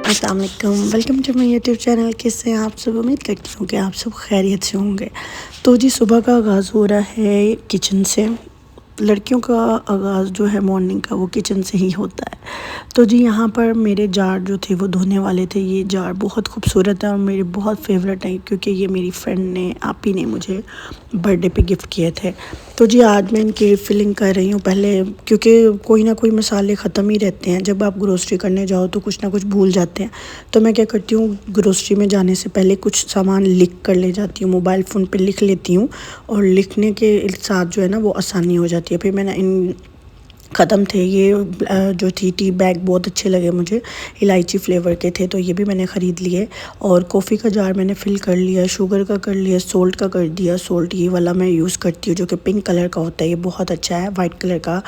अस्सलाम वालेकुम, welcome to my YouTube channel. कैसे हैं आप सब? उम्मीद करती हूँ कि आप सब खैरियत से होंगे। तो जी सुबह का आगाज़ हो रहा है किचन से। लड़कियों का आगाज़ जो है मॉर्निंग का वो किचन से ही होता है। तो जी यहाँ पर मेरे जार जो थे वो धोने वाले थे। ये जार बहुत खूबसूरत है और मेरे बहुत फेवरेट है क्योंकि ये मेरी फ्रेंड ने आपी ने मुझे बर्थडे पे गिफ्ट किए थे। तो जी आज मैं इनकी रिफ़िलिंग कर रही हूँ पहले, क्योंकि कोई ना कोई मसाले ख़त्म ही रहते हैं। जब आप ग्रोसरी करने जाओ तो कुछ ना कुछ भूल जाते हैं। तो मैं क्या करती हूँ, ग्रोसरी में जाने से पहले कुछ सामान लिख कर ले जाती हूँ, मोबाइल फ़ोन पे लिख लेती हूँ और लिखने के साथ जो है ना वो आसानी हो जाती है। फिर मैंने इन ख़त्म थे ये जो थी टी बैग बहुत अच्छे लगे मुझे, इलायची फ्लेवर के थे तो ये भी मैंने ख़रीद लिए। और कॉफ़ी का जार मैंने फ़िल कर लिया, शुगर का कर लिया, सोल्ट का कर दिया। सोल्ट ये वाला मैं यूज़ करती हूँ जो कि पिंक कलर का होता है, ये बहुत अच्छा है। वाइट कलर का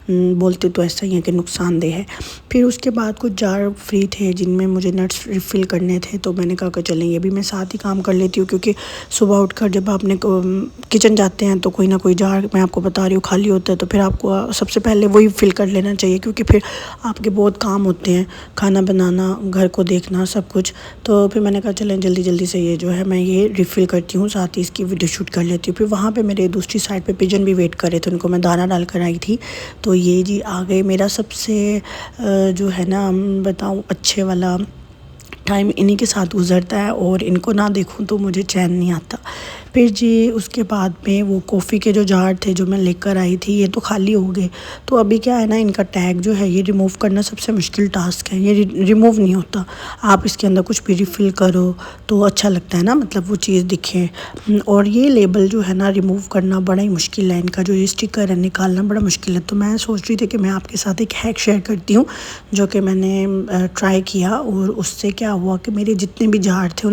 बोलते तो ऐसा ही है कि नुकसानदेह है। फिर उसके बाद कुछ जार फ्री थे जिनमें मुझे नट्स रिफ़िल करने थे, तो मैंने कहा कि चलें ये भी मैं साथ ही काम कर लेती हूँ, क्योंकि सुबह उठकर जब आपने किचन जाते हैं तो कोई ना कोई जार, मैं आपको बता रही हूँ, खाली होता है। तो फिर आपको सबसे पहले वही फ़िल कर लेना चाहिए, क्योंकि फिर आपके बहुत काम होते हैं, खाना बनाना, घर को देखना, सब कुछ। तो फिर मैंने कहा चलें जल्दी जल्दी से ये जो है मैं ये रिफ़िल करती हूँ, साथ ही इसकी वीडियो शूट कर लेती हूँ। फिर वहाँ पे मेरे दूसरी साइड पे पिजन भी वेट कर रहे थे, उनको मैं दाना डाल कर आई थी। तो ये जी आ गए। मेरा सबसे जो है ना बताऊँ अच्छे वाला टाइम इन्हीं के साथ गुज़रता है और इनको ना देखूं तो मुझे चैन नहीं आता। फिर जी उसके बाद में वो कॉफ़ी के जो जार थे जो मैं लेकर आई थी ये तो खाली हो गए। तो अभी क्या है ना, इनका टैग जो है ये रिमूव करना सबसे मुश्किल टास्क है। ये रिमूव नहीं होता। आप इसके अंदर कुछ भी रिफ़िल करो तो अच्छा लगता है ना, मतलब वो चीज़ दिखे। और ये लेबल जो है ना रिमूव करना बड़ा ही मुश्किल है, इनका जो ये स्टिकर है निकालना बड़ा मुश्किल है। तो मैं सोच रही थी कि मैं आपके साथ एक हैक शेयर करती हूँ जो कि मैंने ट्राई किया, और उससे क्या हुआ कि मेरे जितने भी जार थे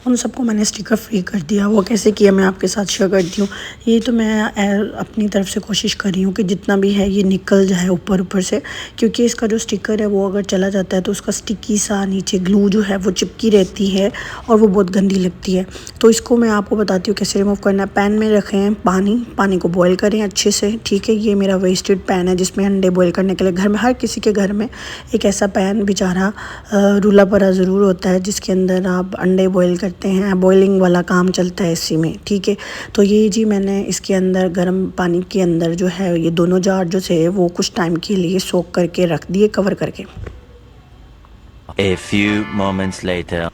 उन सबको मैंने स्टिकर फ्री कर दिया। वो कैसे किया मैं आपके साथ शेयर करती हूँ। ये तो मैं अपनी तरफ से कोशिश कर रही हूँ कि जितना भी है ये निकल जाए ऊपर ऊपर से, क्योंकि इसका जो स्टिकर है वो अगर चला जाता है तो उसका स्टिकी सा नीचे ग्लू जो है वो चिपकी रहती है और वो बहुत गंदी लगती है। तो इसको मैं आपको बताती हूँ कैसे रिमूव करना है। पैन में रखें पानी को बॉयल करें अच्छे से, ठीक है। ये मेरा वेस्टेड पैन है जिसमें अंडे बॉयल करने के लिए घर में हर किसी के घर में एक ऐसा पैन बेचारा रूला परा ज़रूर होता है जिसके अंदर आप अंडे बॉयल करते हैं। बॉइलिंग वाला काम चलता है इसी में, ठीक है। तो ये जी मैंने इसके अंदर गर्म पानी के अंदर जो है ये दोनों जार जो थे वो कुछ टाइम के लिए सोक करके रख दिए, कवर करके। A few moments later.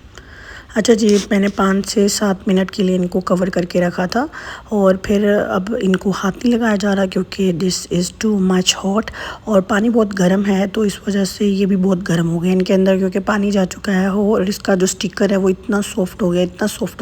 अच्छा जी, मैंने 5 से 7 मिनट के लिए इनको कवर करके रखा था और फिर अब इनको हाथ नहीं लगाया जा रहा क्योंकि this is too much hot और पानी बहुत गर्म है, तो इस वजह से ये भी बहुत गर्म हो गया इनके अंदर, क्योंकि पानी जा चुका है और इसका जो स्टिकर है वो इतना सॉफ्ट हो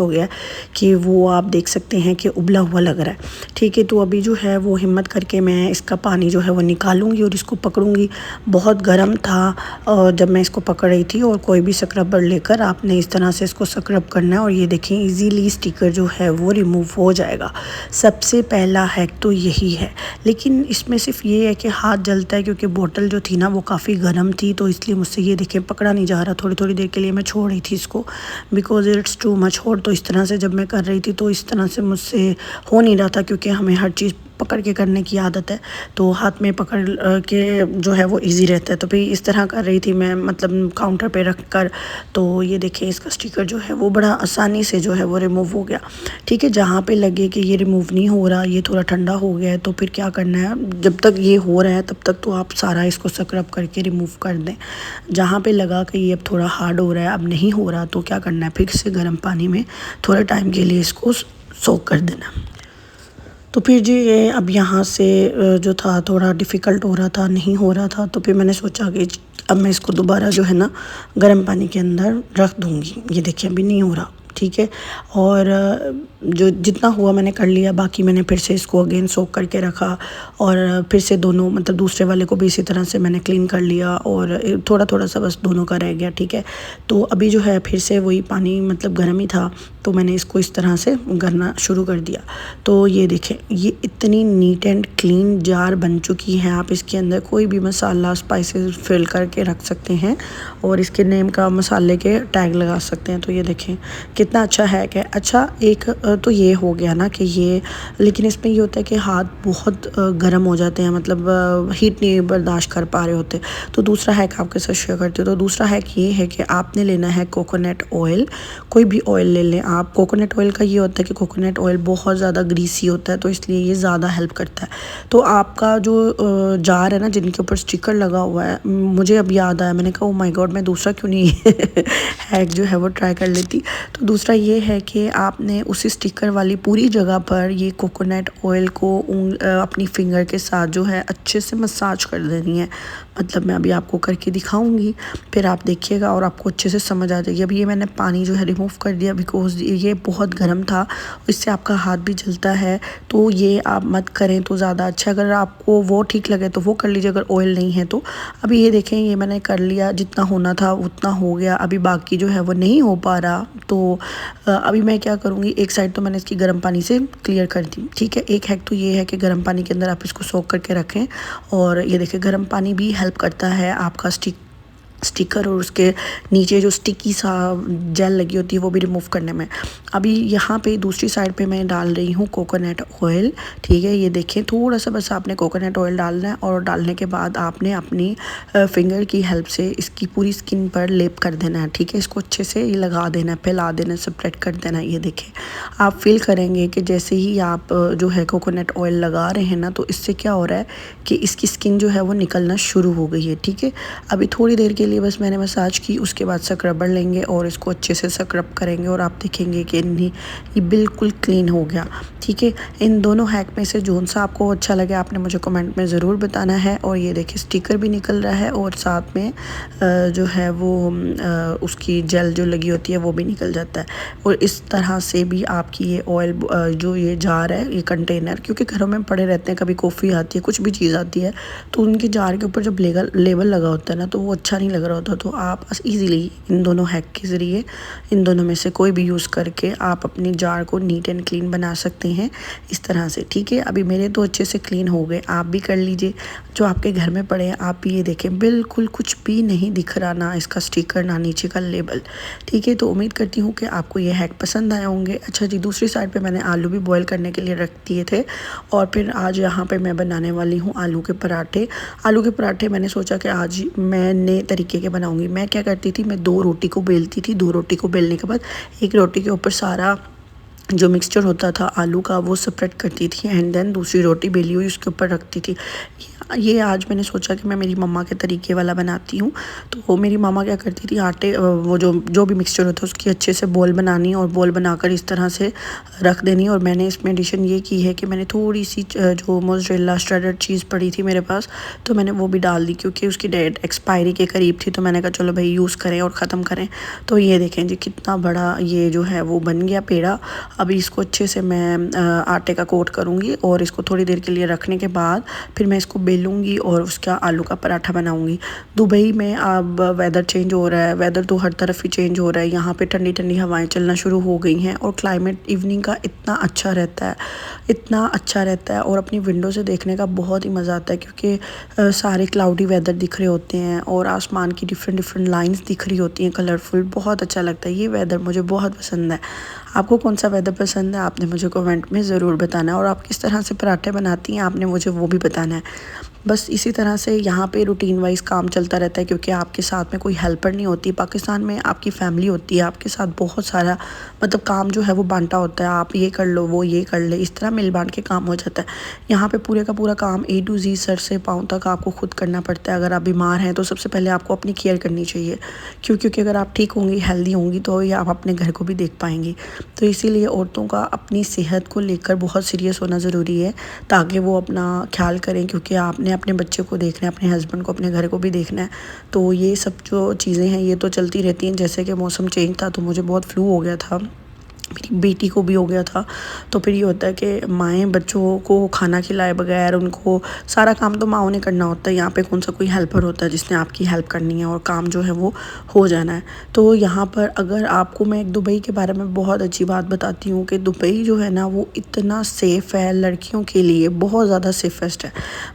गया कि वो आप देख सकते हैं कि उबला हुआ लग रहा है, ठीक है। तो अभी जो है वो हिम्मत करके मैं इसका पानी जो है वो निकालूंगी और इसको पकड़ूंगी। बहुत गर्म था जब मैं इसको पकड़ रही थी, और कोई भी स्क्रबर लेकर आपने इस तरह से स्क्रब करना है और ये देखें इजीली स्टिकर जो है वो रिमूव हो जाएगा। सबसे पहला हैक तो यही है, लेकिन इसमें सिर्फ ये है कि हाथ जलता है क्योंकि बोतल जो थी ना वो काफ़ी गर्म थी, तो इसलिए मुझसे ये देखें पकड़ा नहीं जा रहा। थोड़ी थोड़ी देर के लिए मैं छोड़ रही थी इसको because it's too much hot. तो इस तरह से जब मैं कर रही थी तो इस तरह से मुझसे हो नहीं रहा था, क्योंकि हमें हर चीज़ पकड़ के करने की आदत है, तो हाथ में पकड़ के जो है वो इजी रहता है। तो फिर इस तरह कर रही थी मैं, मतलब काउंटर पे रख कर। तो ये देखिए इसका स्टिकर जो है वो बड़ा आसानी से जो है वो रिमूव हो गया, ठीक है। जहाँ पे लगे कि ये रिमूव नहीं हो रहा, ये थोड़ा ठंडा हो गया है, तो फिर क्या करना है, जब तक ये हो रहा है तब तक तो आप सारा इसको स्क्रब करके रिमूव कर दें। जहाँ पे लगा कि ये अब थोड़ा हार्ड हो रहा है, अब नहीं हो रहा, तो क्या करना है, फिर से गर्म पानी में थोड़े टाइम के लिए इसको सोक कर देना। तो फिर जी ये अब यहाँ से जो था थोड़ा डिफ़िकल्ट हो रहा था, नहीं हो रहा था, तो फिर मैंने सोचा कि अब मैं इसको दोबारा जो है ना गर्म पानी के अंदर रख दूँगी। ये देखिए अभी नहीं हो रहा, ठीक है। और जो जितना हुआ मैंने कर लिया, बाकी मैंने फिर से इसको अगेन सोक करके रखा और फिर से दोनों, मतलब दूसरे वाले को भी इसी तरह से मैंने क्लीन कर लिया और थोड़ा थोड़ा सा बस दोनों का रह गया, ठीक है। तो अभी जो है फिर से वही पानी, मतलब गर्म ही था, तो मैंने इसको इस तरह से करना शुरू कर दिया। तो ये देखें ये इतनी नीट एंड क्लीन जार बन चुकी है। आप इसके अंदर कोई भी मसाला, स्पाइसेस फिल करके रख सकते हैं और इसके नेम का, मसाले के टैग लगा सकते हैं। तो ये देखें कितना अच्छा हैक है। अच्छा एक तो ये हो गया ना कि ये, लेकिन इसमें ये होता है कि हाथ बहुत गर्म हो जाते हैं, मतलब हीट नहीं बर्दाश्त कर पा रहे होते। तो दूसरा हैक आपके साथ शेयर करती हूँ। तो दूसरा हैक ये है कि आपने लेना है कोकोनट ऑयल। कोई भी ऑयल ले लें आप। कोकोनट ऑयल का ये होता है कि कोकोनट ऑयल बहुत ज़्यादा ग्रीसी होता है, तो इसलिए ये ज़्यादा हेल्प करता है। तो आपका जो जार है ना, जिनके ऊपर स्टिकर लगा हुआ है, मुझे अब याद आया, मैंने कहा ओ माय गॉड, मैं दूसरा क्यों नहीं हैक जो है वो ट्राई कर लेती। तो दूसरा ये है कि आपने उसी स्टिकर वाली पूरी जगह पर ये कोकोनट ऑयल को अपनी फिंगर के साथ जो है अच्छे से मसाज कर देनी है। मतलब मैं अभी आपको करके दिखाऊंगी, फिर आप देखिएगा और आपको अच्छे से समझ आ जाएगी। अभी ये मैंने पानी जो है रिमूव कर दिया, बिकॉज ये बहुत गर्म था, इससे आपका हाथ भी जलता है। तो ये आप मत करें तो ज़्यादा अच्छा। अगर आपको वो ठीक लगे तो वो कर लीजिए, अगर ऑयल नहीं है तो। अभी ये देखें, ये मैंने कर लिया, जितना होना था उतना हो गया। अभी बाकी जो है वो नहीं हो पा रहा, तो अभी मैं क्या करूँगी, एक साइड तो मैंने इसकी गर्म पानी से क्लियर कर दी, ठीक है। एक हैक तो ये है कि गर्म पानी के अंदर आप इसको सोक करके रखें, और ये देखिए गर्म पानी भी हेल्प करता है आपका स्टिकर और उसके नीचे जो स्टिकी सा जेल लगी होती है वो भी रिमूव करने में। अभी यहाँ पे दूसरी साइड पे मैं डाल रही हूँ कोकोनट ऑयल, ठीक है। ये देखें, थोड़ा सा बस आपने कोकोनट ऑयल डालना है, और डालने के बाद आपने अपनी फिंगर की हेल्प से इसकी पूरी स्किन पर लेप कर देना है, ठीक है। इसको अच्छे से ये लगा देना है, फैला देना है, स्प्रेड कर देना है। ये देखें, आप फील करेंगे कि जैसे ही आप जो है कोकोनट ऑयल लगा रहे हैं ना, तो इससे क्या हो रहा है कि इसकी स्किन जो है वो निकलना शुरू हो गई है, ठीक है। अभी थोड़ी देर के लिए बस मैंने मसाज की, उसके बाद स्क्रबर लेंगे और इसको अच्छे से स्क्रब करेंगे, और आप देखेंगे कि ये बिल्कुल क्लीन हो गया, ठीक है। इन दोनों हैक में से जोन सा आपको अच्छा लगे आपने मुझे कमेंट में ज़रूर बताना है। और ये देखिए स्टिकर भी निकल रहा है, और साथ में जो है वो उसकी जेल जो लगी होती है वो भी निकल जाता है। और इस तरह से भी आपकी ये ऑयल जो ये जार है, ये कंटेनर, क्योंकि घरों में पड़े रहते हैं, कभी कॉफ़ी आती है, कुछ भी चीज़ आती है, तो उनके जार के ऊपर जब लेबल लगा होता है ना, तो वो अच्छा नहीं लग रहा होता। तो आप इजीली इन दोनों हैक के ज़रिए, इन दोनों में से कोई भी यूज़ करके आप अपने जार को नीट एंड क्लीन बना सकते हैं इस तरह से, ठीक है। अभी मेरे तो अच्छे से क्लीन हो गए, आप भी कर लीजिए। जो आपके घर में पड़े हैं आप भी ये देखें, बिल्कुल कुछ भी नहीं दिख रहा, ना इसका स्टिकर ना नीचे का लेबल, ठीक है। तो उम्मीद करती हूँ कि आपको ये हैक पसंद आए होंगे। अच्छा जी, दूसरी साइड पे मैंने आलू भी बॉईल करने के लिए रख दिए थे, और फिर आज यहाँ पे मैं बनाने वाली हूँ आलू के पराठे। आलू के पराठे मैंने सोचा कि आज मैं नए तरीके के बनाऊँगी। मैं क्या करती थी, मैं 2 रोटी को बेलती थी, 2 रोटी को बेलने के बाद एक रोटी के ऊपर सारा जो मिक्सचर होता था आलू का वो स्प्रेड करती थी, एंड देन दूसरी रोटी बेली हुई उसके ऊपर रखती थी। ये आज मैंने सोचा कि मैं मेरी मम्मा के तरीके वाला बनाती हूँ। तो वो मेरी मम्मा क्या करती थी, आटे वो जो भी मिक्सचर होता है उसकी अच्छे से बॉल बनानी, और बॉल बनाकर इस तरह से रख देनी। और मैंने इसमें एडिशन ये की है कि मैंने थोड़ी सी जो मोज़रेला श्रेडेड चीज़ पड़ी थी मेरे पास, तो मैंने वो भी डाल दी, क्योंकि उसकी डेट एक्सपायरी के करीब थी। तो मैंने कहा चलो भाई यूज़ करें और ख़त्म करें। तो ये देखें जी, कितना बड़ा ये जो है वो बन गया पेड़ा। अभी इसको अच्छे से मैं आटे का कोट करूँगी, और इसको थोड़ी देर के लिए रखने के बाद फिर मैं इसको लूँगी और उसका आलू का पराठा बनाऊँगी। दुबई में अब वेदर चेंज हो रहा है, वेदर तो हर तरफ ही चेंज हो रहा है। यहाँ पे ठंडी ठंडी हवाएं चलना शुरू हो गई हैं, और क्लाइमेट इवनिंग का इतना अच्छा रहता है, इतना अच्छा रहता है, और अपनी विंडो से देखने का बहुत ही मज़ा आता है, क्योंकि सारे क्लाउडी वेदर दिख रहे होते हैं, और आसमान की डिफरेंट लाइंस दिख रही होती हैं कलरफुल। बहुत अच्छा लगता है ये वेदर, मुझे बहुत पसंद है। आपको कौन सा वेदर पसंद है आपने मुझे कमेंट में ज़रूर बताना है, और आप किस तरह से पराठे बनाती हैं आपने मुझे वो भी बताना है। बस इसी तरह से यहाँ पे रूटीन वाइज काम चलता रहता है, क्योंकि आपके साथ में कोई हेल्पर नहीं होती। पाकिस्तान में आपकी फैमिली होती है, आपके साथ बहुत सारा मतलब काम जो है वो बांटा होता है, आप ये कर लो वो ये कर ले, इस तरह मिल बांट के काम हो जाता है। यहाँ पे पूरे का पूरा काम A to Z सर से पाँव तक आपको खुद करना पड़ता है। अगर आप बीमार हैं तो सबसे पहले आपको अपनी केयर करनी चाहिए, क्योंकि अगर आप ठीक होंगी, हेल्दी होंगी, तो ये आप अपने घर को भी देख पाएंगी। तो इसीलिए औरतों का अपनी सेहत को लेकर बहुत सीरियस होना ज़रूरी है, ताकि वो अपना ख्याल करें, क्योंकि आपने अपने बच्चे को देखना है, अपने हस्बैंड को, अपने घर को भी देखना है। तो ये सब जो चीज़ें हैं ये तो चलती रहती हैं। जैसे कि मौसम चेंज था तो मुझे बहुत फ्लू हो गया था, मेरी बेटी को भी हो गया था। तो फिर ये होता है कि माएँ बच्चों को खाना खिलाए बगैर, उनको सारा काम तो माँओं ने करना होता है। यहाँ पे कौन सा कोई हेल्पर होता है जिसने आपकी हेल्प करनी है और काम जो है वो हो जाना है। तो यहाँ पर अगर आपको मैं एक दुबई के बारे में बहुत अच्छी बात बताती हूँ कि दुबई जो है ना वो इतना सेफ़ है लड़कियों के लिए, बहुत ज़्यादा सेफेस्ट है।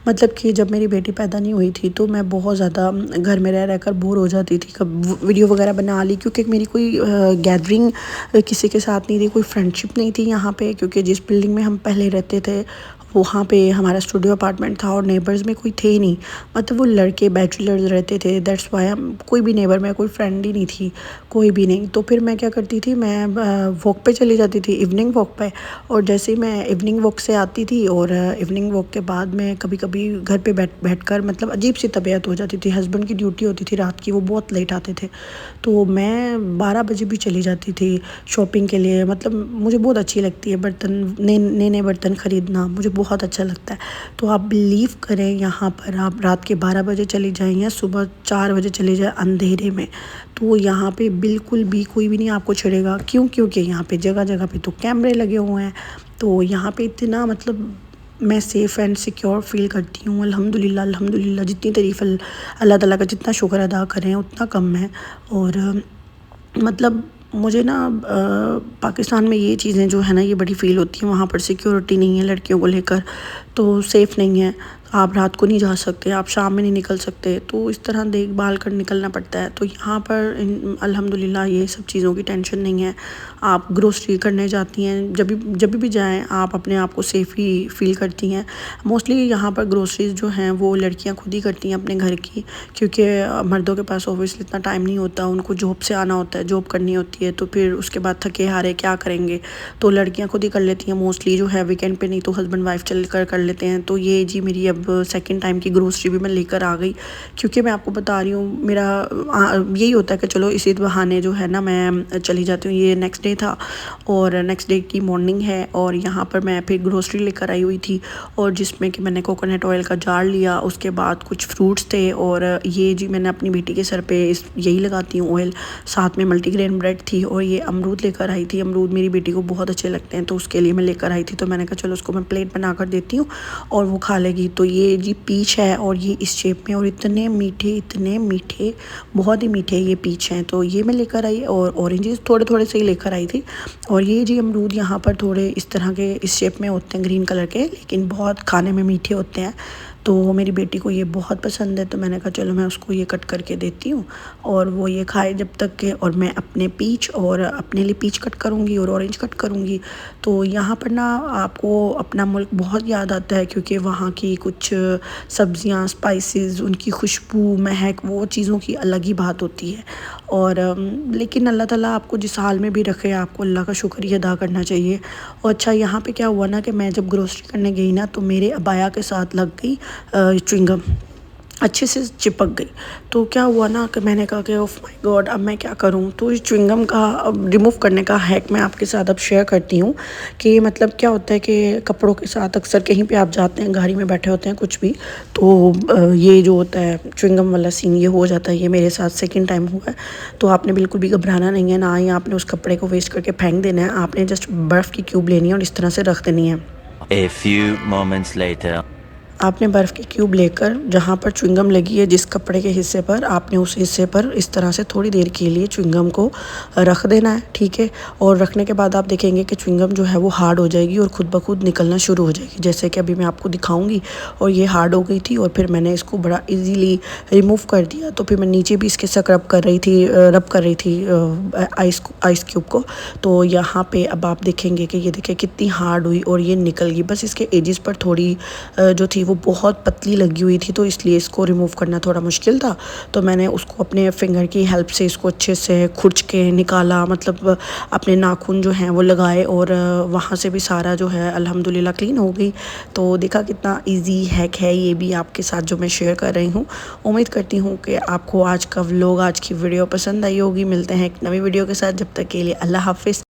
मतलब कि जब मेरी बेटी पैदा नहीं हुई थी तो मैं बहुत ज़्यादा घर में रह कर बोर हो जाती थी। कब वीडियो वगैरह बना ली, क्योंकि मेरी कोई गैदरिंग किसी के साथ नहीं थी, कोई फ्रेंडशिप नहीं थी यहाँ पे, क्योंकि जिस बिल्डिंग में हम पहले रहते थे वहाँ पे हमारा स्टूडियो अपार्टमेंट था और नेबर्स में कोई थे ही नहीं। मतलब वो लड़के बैचलर्स रहते थे, दैट्स वाई हम कोई भी नेबर में कोई फ्रेंड ही नहीं थी, कोई भी नहीं। तो फिर मैं क्या करती थी, मैं वॉक पे चली जाती थी, इवनिंग वॉक पे। और जैसे ही मैं इवनिंग वॉक से आती थी और इवनिंग वॉक के बाद मैं कभी कभी घर पे बैठ कर, मतलब अजीब सी तबीयत हो जाती थी। हस्बैंड की ड्यूटी होती थी रात की, वो बहुत लेट आते थे, तो मैं 12 बजे भी चली जाती थी शॉपिंग के लिए। मतलब मुझे बहुत अच्छी लगती है बर्तन, नए नए बर्तन ख़रीदना मुझे बहुत अच्छा लगता है। तो आप बिलीव करें, यहाँ पर आप रात के 12 बजे चली जाएँ या सुबह 4 बजे चले जाएँ अंधेरे में, तो यहाँ पे बिल्कुल भी कोई भी नहीं आपको छेड़ेगा। क्यों? क्योंकि यहाँ पे जगह जगह पे तो कैमरे लगे हुए हैं। तो यहाँ पे इतना, मतलब मैं सेफ़ एंड सिक्योर फ़ील करती हूँ। अल्हम्दुलिल्लाह अल्हम्दुलिल्लाह, जितनी तारीफ़ अल्लाह ताला का जितना शुक्र अदा करें उतना कम है। और मतलब मुझे ना पाकिस्तान में ये चीज़ें जो है ना ये बड़ी फ़ील होती हैं। वहाँ पर सिक्योरिटी नहीं है लड़कियों को लेकर, तो सेफ़ नहीं है। आप रात को नहीं जा सकते, आप शाम में नहीं निकल सकते, तो इस तरह देखभाल कर निकलना पड़ता है। तो यहाँ पर अल्हम्दुलिल्लाह ये सब चीज़ों की टेंशन नहीं है। आप ग्रोसरी करने जाती हैं, जब भी जाएँ आप अपने आप को सेफ़ ही फ़ील करती हैं। मोस्टली यहाँ पर ग्रोसरीज़ जो हैं वो लड़कियाँ खुद ही करती हैं अपने घर की, क्योंकि मर्दों के पास ऑब्वियसली इतना टाइम नहीं होता, उनको जॉब से आना होता है, जॉब करनी होती है, तो फिर उसके बाद थके हारे क्या करेंगे, तो लड़कियाँ खुद ही कर लेती हैं मोस्टली जो है वीकेंड पे, नहीं तो हस्बैंड वाइफ चल कर लेते हैं। तो ये जी मेरी अब सेकंड टाइम की ग्रोसरी भी मैं लेकर आ गई, क्योंकि मैं आपको बता रही हूँ मेरा यही होता है कि चलो इसी बहाने जो है ना मैं चली जाती हूँ। ये नेक्स्ट डे था और नेक्स्ट डे की मॉर्निंग है और यहाँ पर मैं फिर ग्रोसरी लेकर आई हुई थी, और जिसमें कि मैंने कोकोनट ऑयल का जार लिया, उसके बाद कुछ फ्रूट्स थे, और ये जी मैंने अपनी बेटी के सर पे यही लगाती हूँ ऑयल, साथ में मल्टीग्रेन ब्रेड थी, और ये अमरूद लेकर आई थी। अमरूद मेरी बेटी को बहुत अच्छे लगते हैं, तो उसके लिए मैं लेकर आई थी। तो मैंने कहा चलो उसको मैं प्लेट बना कर देती हूँ और वो खा लेगी। तो ये जी पीच है और ये इस शेप में, और इतने मीठे, बहुत ही मीठे ये पीच हैं। तो ये मैं लेकर आई, और ऑरेंजेस थोड़े थोड़े से ही लेकर आई थी। और ये जी अमरूद यहाँ पर थोड़े इस तरह के इस शेप में होते हैं, ग्रीन कलर के, लेकिन बहुत खाने में मीठे होते हैं। तो मेरी बेटी को ये बहुत पसंद है, तो मैंने कहा चलो मैं उसको ये कट करके देती हूँ और वो ये खाए जब तक के, और मैं अपने पीच और अपने लिए पीच कट करूँगी और ऑरेंज कट करूँगी। तो यहाँ पर ना आपको अपना मुल्क बहुत याद आता है, क्योंकि वहाँ की कुछ सब्ज़ियाँ, स्पाइसेस, उनकी खुशबू, महक, वो चीज़ों की अलग ही बात होती है। और लेकिन अल्लाह ताला आपको जिस हाल में भी रखे, आपको अल्लाह का शुक्रिया अदा करना चाहिए। और अच्छा यहाँ पे क्या हुआ ना कि मैं जब ग्रोसरी करने गई ना, तो मेरे अबाया के साथ लग गई च्युइंगम, अच्छे से चिपक गई। तो क्या हुआ ना कि मैंने कहा कि ओह माय गॉड, अब मैं क्या करूं। तो इस च्युइंगम का रिमूव करने का हैक मैं आपके साथ अब शेयर करती हूं कि मतलब क्या होता है कि कपड़ों के साथ अक्सर कहीं पे आप जाते हैं, गाड़ी में बैठे होते हैं कुछ भी, तो ये जो होता है च्युइंगम वाला सीन ये हो जाता है। ये मेरे साथ सेकेंड टाइम हुआ है। तो आपने बिल्कुल भी घबराना नहीं है, ना ही आपने उस कपड़े को वेस्ट करके फेंक देना है। आपने जस्ट बर्फ़ की क्यूब लेनी है और इस तरह से रख देनी है। A few moments later. आपने बर्फ़ की क्यूब लेकर जहाँ पर च्युइंगम लगी है, जिस कपड़े के हिस्से पर, आपने उस हिस्से पर इस तरह से थोड़ी देर के लिए च्युइंगम को रख देना है, ठीक है। और रखने के बाद आप देखेंगे कि च्युइंगम जो है वो हार्ड हो जाएगी और ख़ुद ब खुद निकलना शुरू हो जाएगी, जैसे कि अभी मैं आपको दिखाऊंगी। और ये हार्ड हो गई थी और फिर मैंने इसको बड़ा इजीली रिमूव कर दिया। तो फिर मैं नीचे भी इसके साथ रब कर रही थी आइस क्यूब को। तो यहाँ पे अब आप देखेंगे कि ये देखिए कितनी हार्ड हुई और ये निकल गई। बस इसके एजेस पर थोड़ी जो थी वो बहुत पतली लगी हुई थी, तो इसलिए इसको रिमूव करना थोड़ा मुश्किल था। तो मैंने उसको अपने फिंगर की हेल्प से इसको अच्छे से खुरच के निकाला, मतलब अपने नाखून जो हैं वो लगाए, और वहाँ से भी सारा जो है अल्हम्दुलिल्लाह क्लीन हो गई। तो देखा कितना इजी हैक है ये भी आपके साथ जो मैं शेयर कर रही हूँ। उम्मीद करती हूँ कि आपको आज का व्लॉग, आज की वीडियो पसंद आई होगी। मिलते हैं एक नई वीडियो के साथ, जब तक के लिए अल्लाह हाफिज़।